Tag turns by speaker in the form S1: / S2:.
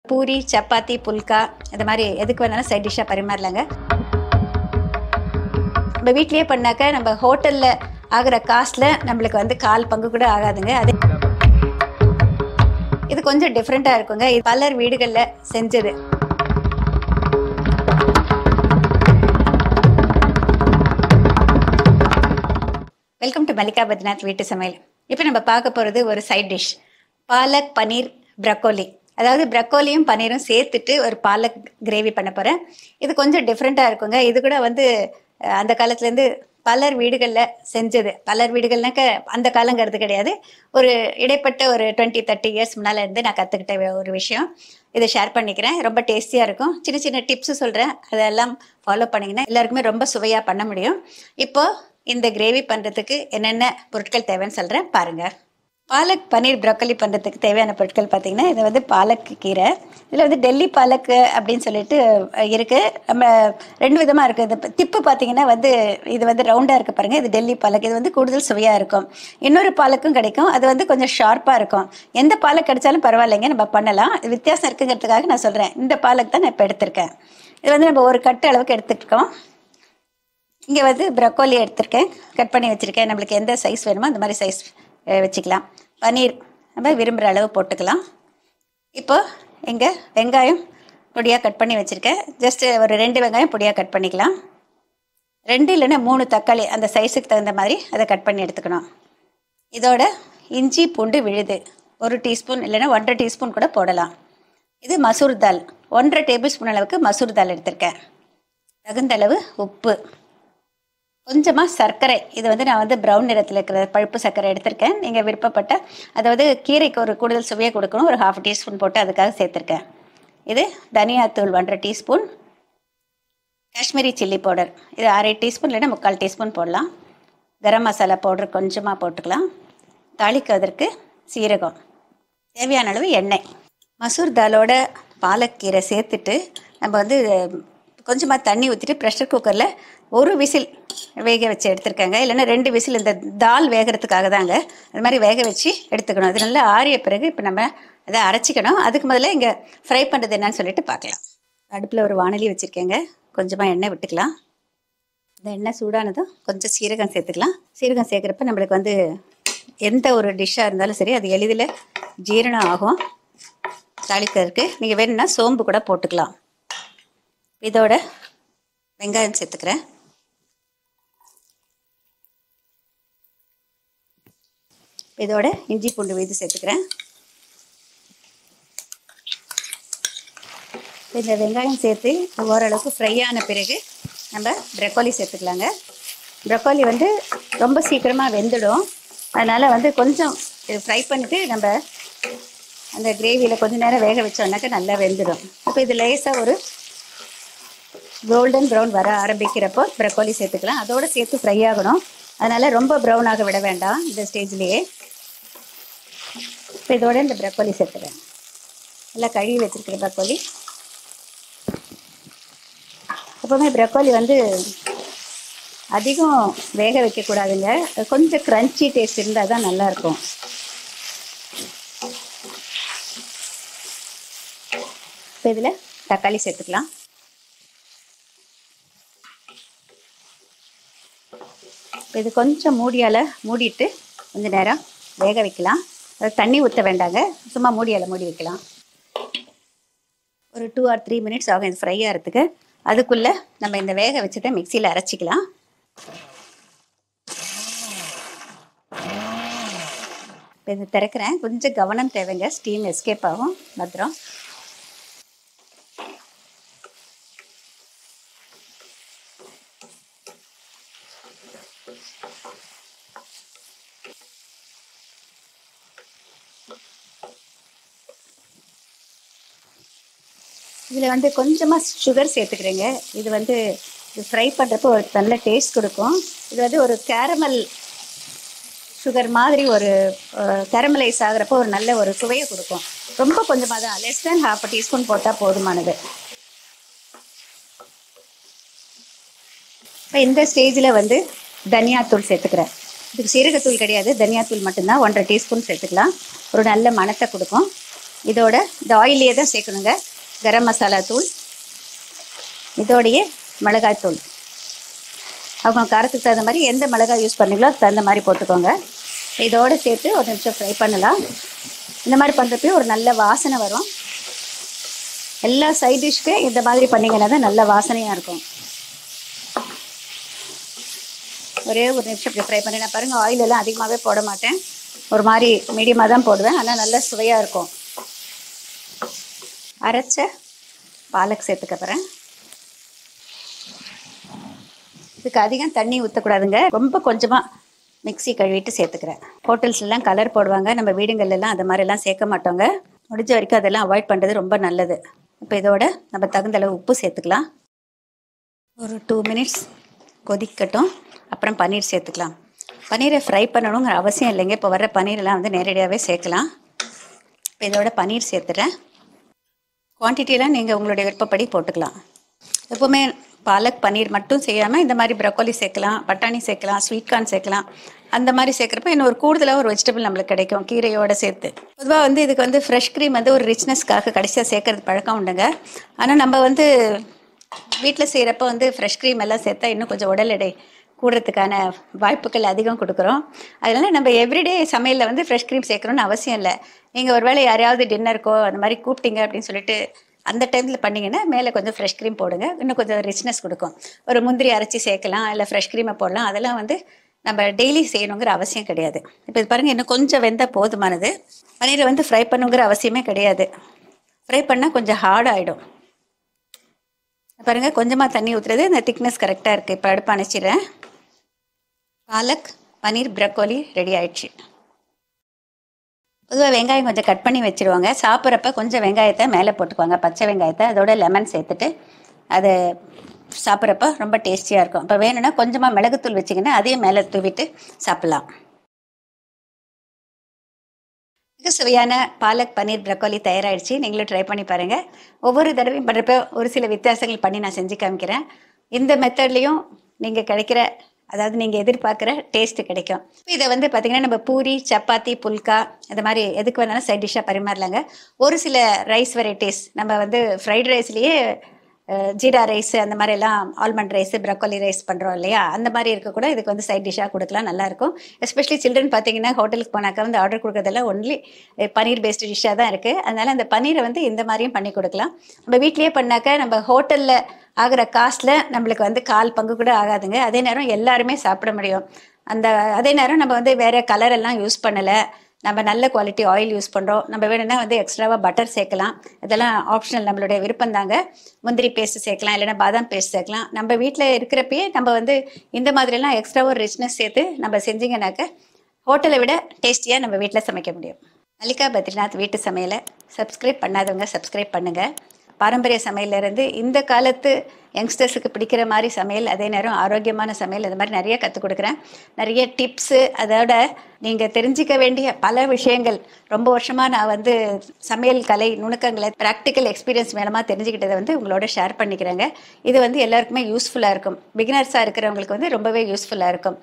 S1: பூரி, சப்பாத்தி, புல்கா இந்த மாதிரி எதுக்கு வேணாலும் சைட் டிஷ்ஷாக பரிமாறலாங்க. நம்ம வீட்லேயே பண்ணாக்க நம்ம ஹோட்டலில் ஆகிற காஸ்ட்டில் நம்மளுக்கு வந்து 1/4 பங்கு கூட ஆகாதுங்க. இது கொஞ்சம் டிஃப்ரெண்ட்டாக இருக்குங்க. இது பலர் வீடுகளில் செஞ்சது. வெல்கம் டு மல்லிகா பத்ரிநாத் வீட்டு சமையல். இப்போ நம்ம பார்க்க போகிறது ஒரு சைட் டிஷ், பாலக் பன்னீர் ப்ரக்கோலி. அதாவது ப்ரக்கோலியும் பன்னீரும் சேர்த்துட்டு ஒரு பாலக் கிரேவி பண்ண போகிறேன். இது கொஞ்சம் டிஃப்ரெண்ட்டாக இருக்குங்க. இது கூட வந்து அந்த காலத்துலேருந்து பலர் வீடுகளில் செஞ்சது. பலர் வீடுகள்னாக்க அந்த காலங்கிறது கிடையாது, ஒரு இடைப்பட்ட ஒரு 20-30 இயர்ஸ் முன்னால் இருந்து நான் கற்றுக்கிட்ட ஒரு விஷயம். இதை ஷேர் பண்ணிக்கிறேன். ரொம்ப டேஸ்டியாக இருக்கும். சின்ன சின்ன டிப்ஸு சொல்கிறேன், அதெல்லாம் ஃபாலோ பண்ணிங்கன்னா எல்லாருக்குமே ரொம்ப சுவையாக பண்ண முடியும். இப்போது இந்த கிரேவி பண்ணுறதுக்கு என்னென்ன பொருட்கள் தேவைன்னு சொல்கிறேன் பாருங்கள். பாலக் பன்னீர் ப்ரக்கோலி பண்ணுறதுக்கு தேவையான பொருட்கள் பார்த்திங்கன்னா, இது வந்து பாலக் கீரை. இதில் வந்து டெல்லி பாலக் அப்படின்னு சொல்லிட்டு இருக்குது. நம்ம 2 விதமாக இருக்குது. இது திப்பு பார்த்திங்கன்னா வந்து இது வந்து ரவுண்டாக இருக்குது பாருங்கள், இது டெல்லி பாலக். இது வந்து கூடுதல் சுவையாக இருக்கும். இன்னொரு பாலக்கும் கிடைக்கும், அது வந்து கொஞ்சம் ஷார்ப்பாக இருக்கும். எந்த பாலக் கிடைச்சாலும் பரவாயில்லைங்க, நம்ம பண்ணலாம். வித்தியாசம் இருக்குங்கிறதுக்காக நான் சொல்கிறேன். இந்த பாலக் தான் நான் இப்போ எடுத்திருக்கேன். இது வந்து நம்ம ஒரு கட்டு அளவுக்கு எடுத்துக்கிட்டோம். இங்கே வந்து ப்ரக்கோலி எடுத்திருக்கேன், கட் பண்ணி வச்சுருக்கேன். நம்மளுக்கு எந்த சைஸ் வேணுமோ அந்த மாதிரி சைஸ் வச்சுக்கலாம். பன்னீர் நம்ம விரும்புகிற அளவு போட்டுக்கலாம். இப்போது இங்கே வெங்காயம் பொடியாக கட் பண்ணி வச்சுருக்கேன். ஜஸ்ட்டு ஒரு 2 வெங்காயம் பொடியாக கட் பண்ணிக்கலாம். 2 இல்லைன்னா 3 தக்காளி அந்த சைஸுக்கு தகுந்த மாதிரி அதை கட் பண்ணி எடுத்துக்கணும். இதோட இஞ்சி பூண்டு விழுது 1 டீஸ்பூன் இல்லைன்னா 1.5 டீஸ்பூன் கூட போடலாம். இது மசூர் தால் 1.5 டேபிள் ஸ்பூன் அளவுக்கு மசூர் தால் எடுத்திருக்கேன். தகுந்த அளவு உப்பு, கொஞ்சமாக சர்க்கரை. இது வந்து நான் வந்து ப்ரௌன் நிறத்தில் இருக்கிற பழுப்பு சர்க்கரை எடுத்திருக்கேன். நீங்கள் விருப்பப்பட்ட, அதாவது கீரைக்கு ஒரு கூடுதல் சுவையை கொடுக்கணும், ஒரு 1/2 டீஸ்பூன் போட்டு அதுக்காக சேர்த்துருக்கேன். இது தனியாத்தூள் 1.5 டீஸ்பூன், காஷ்மீரி சில்லி பவுடர் இது 1/2 டீஸ்பூன் இல்லைன்னா 3/4 டீஸ்பூன் போடலாம். கரம் மசாலா பவுடர் கொஞ்சமாக போட்டுக்கலாம். தாளிக்கிறதுக்கு சீரகம், தேவையான அளவு எண்ணெய். மசூர் தாலோட பாலக்கீரை சேர்த்துட்டு நம்ம வந்து கொஞ்சமாக தண்ணி ஊற்றிட்டு ப்ரெஷர் குக்கரில் 1 விசில் வேக வச்சு எடுத்துருக்காங்க. இல்லைன்னா 2 விசில், இந்த தால் வேகிறதுக்காக தாங்க. அது மாதிரி வேக வச்சு எடுத்துக்கணும். அது நல்லா ஆறிய பிறகு இப்போ நம்ம அதை அரைச்சிக்கணும். அதுக்கு முதல்ல இங்கே ஃப்ரை பண்ணுறது என்னன்னு சொல்லிட்டு பார்க்கலாம். அடுப்பில் ஒரு வாணலி வச்சுருக்கேங்க, கொஞ்சமாக எண்ணெய் விட்டுக்கலாம். இந்த எண்ணெய் சூடானதும் கொஞ்சம் சீரகம் சேர்த்துக்கலாம். சீரகம் சேர்க்குறப்ப நம்மளுக்கு வந்து எந்த ஒரு டிஷ்ஷாக இருந்தாலும் சரி அது எளிதில் ஜீரணம் ஆகும். தாளிக்கிறதுக்கு நீங்கள் வேணும்னா சோம்பு கூட போட்டுக்கலாம். இதோட வெங்காயம் சேர்த்துக்கிறேன். இதோட இஞ்சி பூண்டு விழுது சேர்த்துக்கிறேன். இந்த வெங்காயம் சேர்த்து ஓரளவுக்கு ஃப்ரை ஆன பிறகு நம்ம ப்ரக்கோலி சேர்த்துக்கலாங்க. ப்ரக்கோலி வந்து ரொம்ப சீக்கிரமாக வெந்துடும். அதனால் வந்து கொஞ்சம் ஃப்ரை பண்ணிவிட்டு நம்ம அந்த கிரேவியில் கொஞ்சம் நேரம் வேக வச்சோம்னாக்கா நல்லா வெந்துடும். இப்போ இது லேசாக ஒரு கோல்டன் ப்ரௌன் வர ஆரம்பிக்கிறப்போ ப்ரக்கோலி சேர்த்துக்கலாம். அதோடு சேர்த்து ஃப்ரை ஆகணும், அதனால் ரொம்ப ப்ரௌனாக விட வேண்டாம் இந்த ஸ்டேஜ்லேயே. இப்போ இதோட இந்த ப்ரக்கோலி சேர்த்துக்கிறேன். நல்லா கழுவி வச்சுருக்கிற ப்ரக்கோலி. எப்போவுமே ப்ரக்கோலி வந்து அதிகம் வேக வைக்கக்கூடாதுங்க, கொஞ்சம் க்ரன்ச்சி டேஸ்ட் இருந்தால் தான் நல்லாயிருக்கும். இப்போ இதில் தக்காளி சேர்த்துக்கலாம். இது கொஞ்சம் மூடிட்டு கொஞ்சம் நேரம் வேக வைக்கலாம். தண்ணி ஊற்ற வேண்டாங்க, சும்மா மூடி வைக்கலாம். ஒரு 2 or 3 மினிட்ஸ் ஆகும் இது ஃப்ரை ஆகிறதுக்கு. அதுக்குள்ளே நம்ம இந்த வேக வச்சுட்டு மிக்சியில் அரைச்சிக்கலாம். இப்போ இது திறக்கிறேன், கொஞ்சம் கவனம் தேவைங்க, ஸ்டீம் எஸ்கேப் ஆகும், பத்திரம். இதில் வந்து கொஞ்சமாக சுகர் சேர்த்துக்கிறேங்க. இது வந்து ஃப்ரை பண்ணுறப்போ ஒரு நல்ல டேஸ்ட் கொடுக்கும். இது வந்து ஒரு கேரமல் சுகர் மாதிரி ஒரு கேரமலைஸ் ஆகிறப்போ ஒரு நல்ல ஒரு சுவையை கொடுக்கும். ரொம்ப கொஞ்சமாக தான், லெஸ் தேன் 1/2 டீஸ்பூன் போட்டால் போதுமானது. இப்போ இந்த ஸ்டேஜில் வந்து தனியாத்தூள் சேர்த்துக்கிறேன். இதுக்கு சீரகத்தூள் கிடையாது, தனியாத்தூள் மட்டும்தான். 1.5 டீஸ்பூன் சேர்த்துக்கலாம், ஒரு நல்ல மணத்தை கொடுக்கும். இதோட இந்த ஆயிலே தான் சேர்க்கணுங்க. கரம் மசாலா தூள், இதோடைய மிளகாய் தூள். அவங்க காரத்துக்கு தகுந்த மாதிரி எந்த மிளகாய் யூஸ் பண்ணீங்களோ அதுக்கு தகுந்த மாதிரி போட்டுக்கோங்க. இதோடு சேர்த்து ஒரு நிமிஷம் ஃப்ரை பண்ணலாம். இந்த மாதிரி பண்ணுறப்பே ஒரு நல்ல வாசனை வரும். எல்லா சைட் டிஷ்க்கு இந்த மாதிரி பண்ணிங்கன்னா தான் நல்ல வாசனையாக இருக்கும். ஒரே ஒரு நிமிஷம் இப்படி ஃப்ரை பண்ணி, நான் பாருங்கள் ஆயிலெல்லாம் அதிகமாகவே போட மாட்டேன், ஒரு மாதிரி மீடியமாக தான் போடுவேன். ஆனால் நல்ல சுவையாக இருக்கும். அரைச்ச பாலக் சேர்த்துக்க போகிறேன். இதுக்கு அதிகம் தண்ணி ஊற்றக்கூடாதுங்க, ரொம்ப கொஞ்சமாக மிக்ஸி கழுவிட்டு சேர்த்துக்கிறேன். ஹோட்டல்ஸ்லாம் கலர் போடுவாங்க, நம்ம வீடுங்கள்லாம் அந்த மாதிரிலாம் சேர்க்க மாட்டோங்க. முடிஞ்ச வரைக்கும் அதெல்லாம் அவாய்ட் பண்ணுறது ரொம்ப நல்லது. இப்போ இதோட நம்ம தகுந்த அளவு உப்பு சேர்த்துக்கலாம். ஒரு 2 மினிட்ஸ் கொதிக்கட்டும், அப்புறம் பன்னீர் சேர்த்துக்கலாம். பன்னீரை ஃப்ரை பண்ணணுங்கிற அவசியம் இல்லைங்க, இப்போ வர்ற பன்னீரெலாம் வந்து நேரடியாகவே சேர்க்கலாம். இப்போ இதோட பன்னீர் சேர்த்துறேன். குவான்டிட்டியெலாம் நீங்கள் உங்களுடைய விருப்பப்படி போட்டுக்கலாம். எப்போவுமே பாலக் பன்னீர் மட்டும் செய்யாமல் இந்த மாதிரி ப்ரொக்கோலி சேர்க்கலாம், பட்டாணி சேர்க்கலாம், ஸ்வீட் கார்ன் சேர்க்கலாம். அந்த மாதிரி சேர்க்குறப்ப இன்னும் ஒரு கூடுதலாக ஒரு வெஜிடபிள் நம்மளுக்கு கிடைக்கும் கீரையோடு சேர்த்து. பொதுவாக வந்து இதுக்கு வந்து ஃப்ரெஷ் க்ரீம் வந்து ஒரு ரிச்னஸ்க்காக கடைசியாக சேர்க்கறது பழக்கம் உண்டுங்க. ஆனால் நம்ம வந்து வீட்டில் செய்கிறப்ப வந்து ஃப்ரெஷ் க்ரீம் எல்லாம் சேர்த்தா இன்னும் கொஞ்சம் உடல் எடை கூடுறதுக்கான வாய்ப்புகள் அதிகம் கொடுக்குறோம். அதனால் நம்ம எவ்ரிடே சமையலில் வந்து ஃப்ரெஷ் க்ரீம் சேர்க்கணுன்னு அவசியம் இல்லை. நீங்கள் ஒரு வேளை யாரையாவது டின்னருக்கோ அந்த மாதிரி கூப்பிட்டீங்க அப்படின்னு சொல்லிட்டு அந்த டைமில் பண்ணிங்கன்னா மேலே கொஞ்சம் ஃப்ரெஷ் க்ரீம் போடுங்க, இன்னும் கொஞ்சம் ரிச்னஸ் கொடுக்கும். ஒரு முந்திரி அரைச்சி சேர்க்கலாம், இல்லை ஃப்ரெஷ் க்ரீமை போடலாம். அதெல்லாம் வந்து நம்ம டெய்லி செய்யணுங்கிற அவசியம் கிடையாது. இப்போ இது பாருங்கள், இன்னும் கொஞ்சம் வெந்தால் போதுமானது. பன்னீரை வந்து ஃப்ரை பண்ணுங்கிற அவசியமே கிடையாது. ஃப்ரை பண்ணால் கொஞ்சம் ஹார்ட் ஆகிடும். பாருங்கள், கொஞ்சமாக தண்ணி ஊற்றுறது, இந்த திக்னஸ் கரெக்டாக இருக்குது. இப்போ அடுப்பு அணைச்சிடுறேன். பாலக் பன்னீர் ப்ரக்கோலி ரெடி ஆயிடுச்சு. பொதுவாக வெங்காயம் கொஞ்சம் கட் பண்ணி வச்சுருவாங்க. சாப்பிட்றப்ப கொஞ்சம் வெங்காயத்தை மேலே போட்டுக்குவாங்க, பச்சை வெங்காயத்தை. அதோட லெமன் சேர்த்துட்டு அது சாப்பிட்றப்ப ரொம்ப டேஸ்டியாக இருக்கும். இப்போ வேணும்னா கொஞ்சமாக மிளகுத்தூள் வச்சிங்கன்னா அதையும் மேலே தூவிட்டு சாப்பிட்லாம். மிக சுவையான பாலக் பன்னீர் ப்ரக்கோலி தயாராகிடுச்சு. நீங்களும் ட்ரை பண்ணி பாருங்கள். ஒவ்வொரு தடவையும் பண்ணுறப்ப ஒரு சில வித்தியாசங்கள் பண்ணி நான் செஞ்சு காமிக்கிறேன். இந்த மெத்தட்லேயும் நீங்கள் கிடைக்கிற, அதாவது நீங்கள் எதிர்பார்க்குற டேஸ்ட்டு கிடைக்கும். இதை வந்து பார்த்திங்கன்னா நம்ம பூரி, சப்பாத்தி, புல்கா இந்த மாதிரி எதுக்கு வேணாலும் சைட் டிஷ்ஷாக பரிமாறலாங்க. ஒரு சில ரைஸ் வெரைட்டிஸ் நம்ம வந்து ஃப்ரைட் ரைஸ்லேயே ஜீரா ரைஸ் அந்த மாதிரி எல்லாம், ஆல்மண்ட் ரைஸ், ப்ரக்கோலி ரைஸ் பண்ணுறோம் இல்லையா, அந்த மாதிரி இருக்கக்கூட இதுக்கு வந்து சைட் டிஷ்ஷாக கொடுக்கலாம், நல்லாயிருக்கும். எஸ்பெஷலி சில்ட்ரன் பார்த்தீங்கன்னா ஹோட்டலுக்கு போனாக்கா வந்து ஆர்டர் கொடுக்குறதெல்லாம் ஒன்லி பன்னீர் பேஸ்டு டிஷ்ஷாக தான் இருக்குது. அதனால் அந்த பன்னீரை வந்து இந்த மாதிரியும் பண்ணி கொடுக்கலாம். நம்ம வீட்லேயே பண்ணாக்கா நம்ம ஹோட்டலில் ஆகிற காஸ்ட்டில் நம்மளுக்கு வந்து 1/4 பங்கு கூட ஆகாதுங்க. அதே நேரம் எல்லாருமே சாப்பிட முடியும். அதே நேரம் நம்ம வந்து வேறு கலரெல்லாம் யூஸ் பண்ணலை, நம்ம நல்ல குவாலிட்டி ஆயில் யூஸ் பண்ணுறோம். நம்ம வேணும்னா வந்து எக்ஸ்ட்ராவாக பட்டர் சேர்க்கலாம். இதெல்லாம் ஆப்ஷனல், நம்மளுடைய விருப்பம் தாங்க. முந்திரி பேஸ்ட்டு சேர்க்கலாம், இல்லைனா பாதாம் பேஸ்ட் சேர்க்கலாம். நம்ம வீட்டில் இருக்கிறப்பயே நம்ம வந்து இந்த மாதிரிலாம் எக்ஸ்ட்ராவாக ஒரு ரிச்னஸ் சேர்த்து நம்ம செஞ்சிங்கனாக்க ஹோட்டலை விட டேஸ்டியாக நம்ம வீட்டில் சமைக்க முடியும். மல்லிகா பத்ரிநாத் வீட்டு சமையலை சப்ஸ்கிரைப் பண்ணாதவங்க சப்ஸ்கிரைப் பண்ணுங்கள். பாரம்பரிய சமையலேருந்து இந்த காலத்து யங்ஸ்டர்ஸுக்கு பிடிக்கிற மாதிரி சமையல், அதே நேரம் ஆரோக்கியமான சமையல், இது மாதிரி நிறைய கற்றுக் கொடுக்குறேன். நிறைய டிப்ஸு, அதோட நீங்கள் தெரிஞ்சிக்க வேண்டிய பல விஷயங்கள். ரொம்ப வருஷமாக நான் வந்து சமையல் கலை நுணுக்கங்களை, ப்ராக்டிக்கல் எக்ஸ்பீரியன்ஸ் மூலமாக தெரிஞ்சுக்கிட்டதை வந்து உங்களோட ஷேர் பண்ணிக்கிறேங்க. இது வந்து எல்லாருக்குமே யூஸ்ஃபுல்லாக இருக்கும். பிகினர்ஸாக இருக்கிறவங்களுக்கு வந்து ரொம்பவே யூஸ்ஃபுல்லாக இருக்கும்.